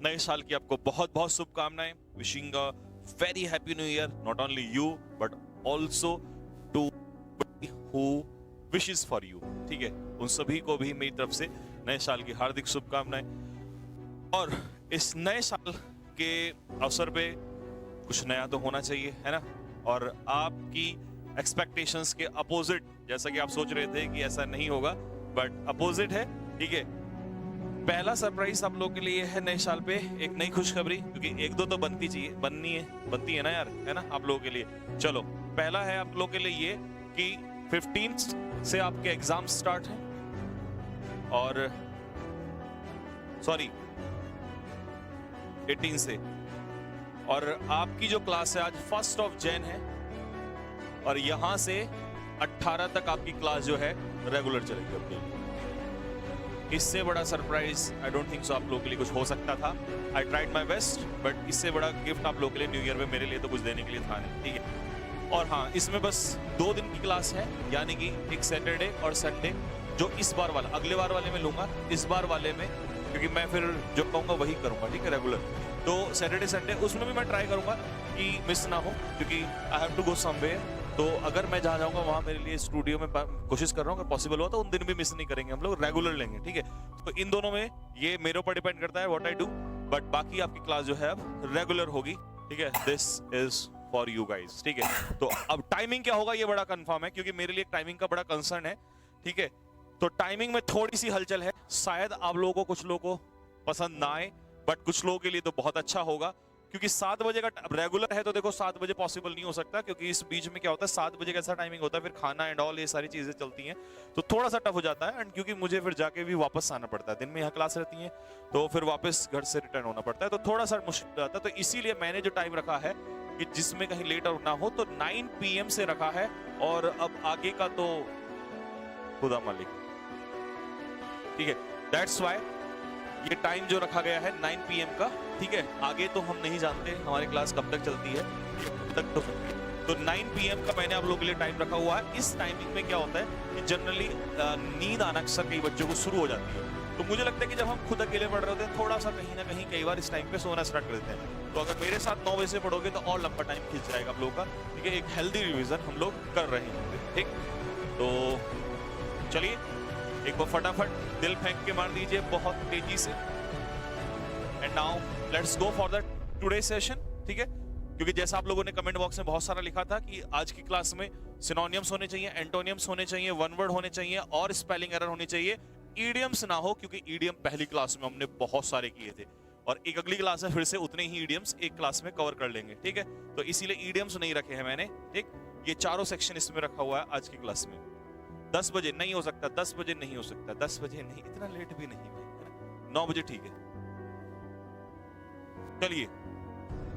नए साल की आपको बहुत बहुत शुभकामनाएं। Wishing a very happy new year, not only you but also to who wishes for you. ठीक है, उन सभी को भी मेरी तरफ से नए साल की हार्दिक शुभकामनाएं। और इस नए साल के अवसर पे कुछ नया तो होना चाहिए, है ना। और आपकी एक्सपेक्टेशंस के अपोजिट, जैसा कि आप सोच रहे थे कि ऐसा नहीं होगा, बट अपोजिट है। ठीक है, पहला सरप्राइज आप लोगों के लिए है नए साल पे एक नई खुशखबरी, क्योंकि एक दो तो बनती है ना यार, है ना, आप लोगों के लिए। चलो, पहला है आप लोगों के लिए ये कि 15 से आपके एग्जाम स्टार्ट हैं, और सॉरी 18 से, और आपकी जो क्लास है आज 1 जनवरी है, और यहां से 18 तक आपकी क्लास जो है रेगुलर चलेगी अपने लिए। इससे बड़ा surprise I don't think so आप लोगों के लिए कुछ हो सकता था। I tried my best, but इससे बड़ा गिफ्ट आप लोगों के लिए न्यू ईयर में मेरे लिए तो कुछ देने के लिए था नहीं। ठीक है, और हाँ, इसमें बस 2 दिन की क्लास है, यानी कि एक सैटरडे और संडे, जो इस बार वाला अगले बार वाले में लूंगा, इस बार वाले में क्योंकि मैं फिर जो कहूँगा वही करूँगा। ठीक है, रेगुलर। तो सैटरडे संडे उसमें भी मैं ट्राई करूँगा कि मिस ना हो, क्योंकि I have to go somewhere. तो अगर मैं जहाँ जाऊँगा वहाँ मेरे लिए स्टूडियो में कोशिश कर रहा हूँ, अगर पॉसिबल हो तो उन दिन भी मिस नहीं करेंगे, हम लोग रेगुलर लेंगे। ठीक है, तो इन दोनों में ये मेरे ऊपर डिपेंड करता है व्हाट आई डू, बट बाकी आपकी क्लास जो है अब रेगुलर होगी। ठीक है, this is for you guys. ठीक है, तो अब टाइमिंग क्या होगा ये बड़ा कंफर्म है, क्योंकि मेरे लिए टाइमिंग का बड़ा कंसर्न है। ठीक है, तो टाइमिंग में थोड़ी सी हलचल है, शायद आप लोगों को, कुछ लोगों को पसंद ना आए, बट कुछ लोगों के लिए तो बहुत अच्छा होगा, क्योंकि 7 बजे का रेगुलर है। तो देखो 7 बजे पॉसिबल नहीं हो सकता, क्योंकि इस बीच में क्या होता है, 7 बजे कैसा टाइमिंग होता है, फिर खाना एंड ऑल ये सारी चीजें चलती हैं, तो थोड़ा सा टफ हो जाता है। एंड क्योंकि मुझे फिर जाके भी वापस आना पड़ता है, दिन में यहाँ क्लास रहती है, तो फिर वापस घर से रिटर्न होना पड़ता है, तो थोड़ा सा मुश्किल हो जाता है। तो इसीलिए मैंने जो टाइम रखा है कि जिसमें कहीं लेट आउट ना हो, तो 9 PM से रखा है, और अब आगे का तो खुदा मालिक। ठीक है, दैट्स वाई ये टाइम जो रखा गया है 9 PM का। ठीक है, आगे तो हम नहीं जानते हमारी क्लास कब तक चलती है, तक तो 9 PM का मैंने आप लोगों के लिए टाइम रखा हुआ है। इस टाइमिंग में क्या होता है कि जनरली नींद आना अक्सर कई बच्चों को शुरू हो जाती है, तो मुझे लगता है कि जब हम खुद अकेले पढ़ रहे होते हैं, थोड़ा सा कहीं ना कहीं कई बार इस टाइम पे सोना स्टार्ट कर देते हैं। तो अगर मेरे साथ 9 बजे से पढ़ोगे तो और लंबा टाइम खींच जाएगा आप लोगों का। ठीक है, एक हेल्दी रिविजन हम लोग कर रहे हैं। ठीक, तो चलिए एक बार फटाफट दिल फेंक के मार दीजिए बहुत तेजी से। And now let's go for the today session. ठीक है, क्योंकि जैसा आप लोगों ने कमेंट बॉक्स में बहुत सारा लिखा था कि आज की क्लास में सिनोनियम्स होने चाहिए, एंटोनियम्स होने चाहिए, वन वर्ड होने चाहिए, और स्पेलिंग एरर होनी चाहिए, ईडियम्स ना हो, क्योंकि ईडियम पहली क्लास में हमने बहुत सारे किए थे, और एक अगली क्लास में फिर से उतने ही ईडियम्स एक क्लास में कवर कर लेंगे। ठीक है, तो इसीलिए ईडियम्स नहीं रखे हैं मैंने। ठीक, ये चारों सेक्शन इसमें रखा हुआ है आज की क्लास में। 10 बजे नहीं हो सकता, 10 बजे नहीं हो सकता, 10 बजे नहीं, इतना लेट भी नहीं भाई, 9 बजे ठीक है। चलिए